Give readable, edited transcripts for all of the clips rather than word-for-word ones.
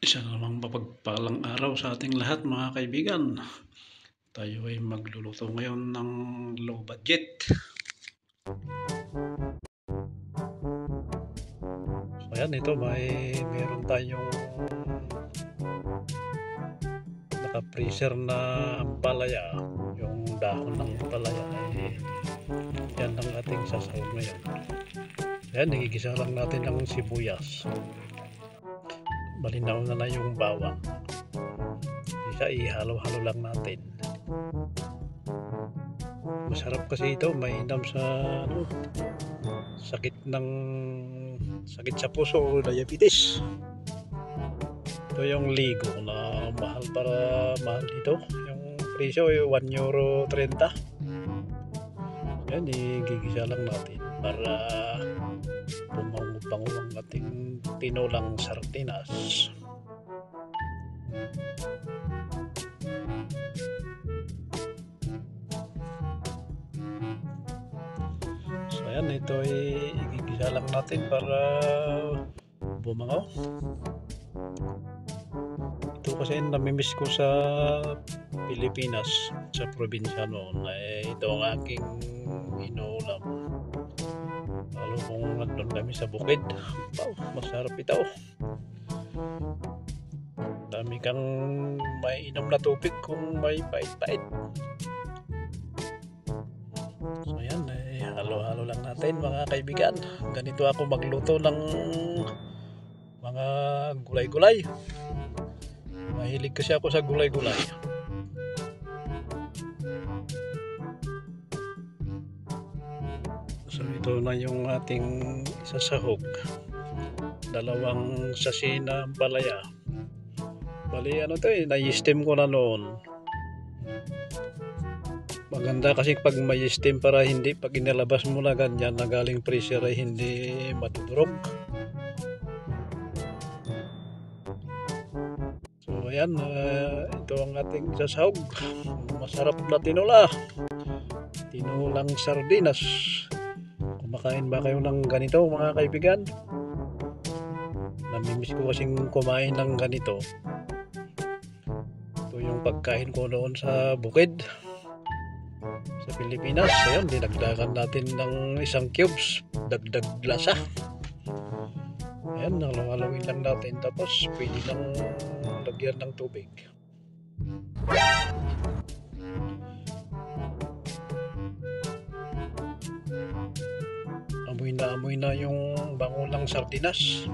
Isa na namang mapagpalang araw sa ating lahat mga kaibigan. Tayo ay magluluto ngayon ng low budget. So ayan, ito meron tayong naka-freezer na ampalaya. Yung dahon ng ampalaya yan ang ating sasahog ngayon. Ayan, nagigisa lang natin ng sibuyas. Malinaw na yung bawang. Isa ihalo-halo lang natin. Masarap kasi ito, mainam sa sakit sa puso o diabetes. Ito yung ligo na mahal dito. Yung presyo ay €1.30. Yan, igigisa lang natin para bumango-bango ang ating tinolang sardinas. So ayan, ito ay igigisa lang natin para bumango. Ito kasi namimiss ko sa Pilipinas, sa probinsya noon. Ito ang aking inuulam. Lalo kung nandun kami sa bukid. Wow, masarap ito. Dami kang maiinom na tubig kung may pait-pait. So ayan, halo-halo lang natin mga kaibigan. Ganito ako magluto ng mga gulay-gulay. Mahilig kasi ako sa gulay-gulay. So ito na yung ating isasahog. 2 sachet na ampalaya. Bali ano to na-steam ko na noon. Maganda kasi pag may steam para hindi pag inilabas mo na ganyan na galing freezer ay hindi madudurog. So ayan, ito ang ating sasahog. Masarap na tinulang sardinas. Kumakain ba kayo ng ganito mga kaibigan? Namimiss ko kasing kumain ng ganito. Ito yung pagkain ko noon sa bukid sa Pilipinas. Ayan, dinagdagan natin ng 1 cubes, dagdag lasa. Ayan, halawin lang natin tapos pwede nang lagyan ng tubig. Amoy na yung bango ng sardinas.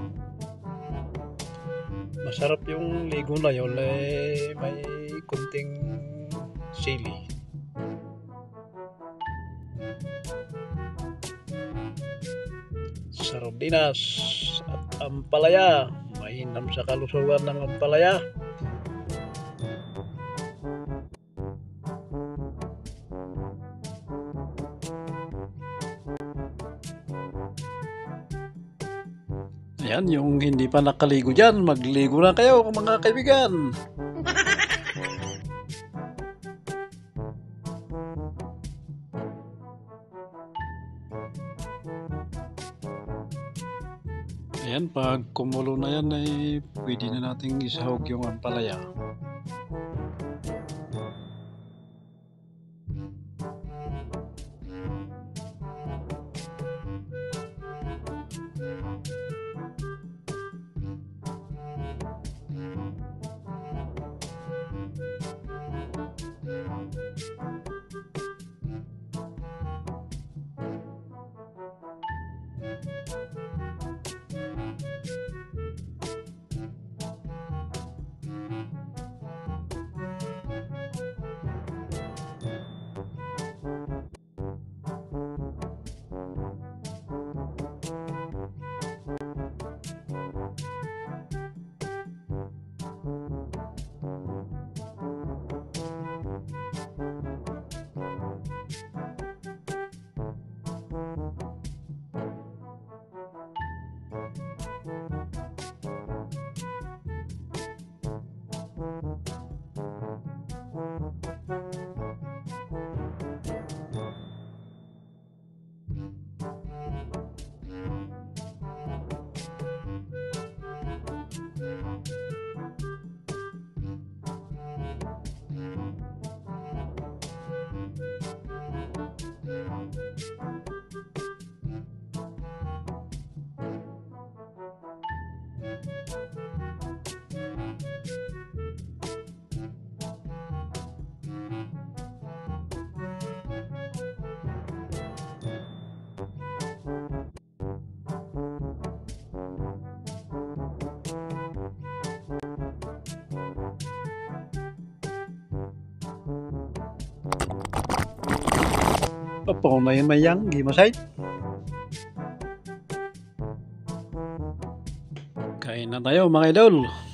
Masarap yung ligo na yun, may kunting sili. Sardinas at ampalaya, mainam sa kalusugan ng ampalaya. Ayan, yung hindi pa nakaligo dyan, magligo na kayo mga kaibigan. Ayan, pag kumulo na yan ay pwede na nating isahog yung ampalaya. Opo na yung mayang, gimasay. Kain na tayo mga idol.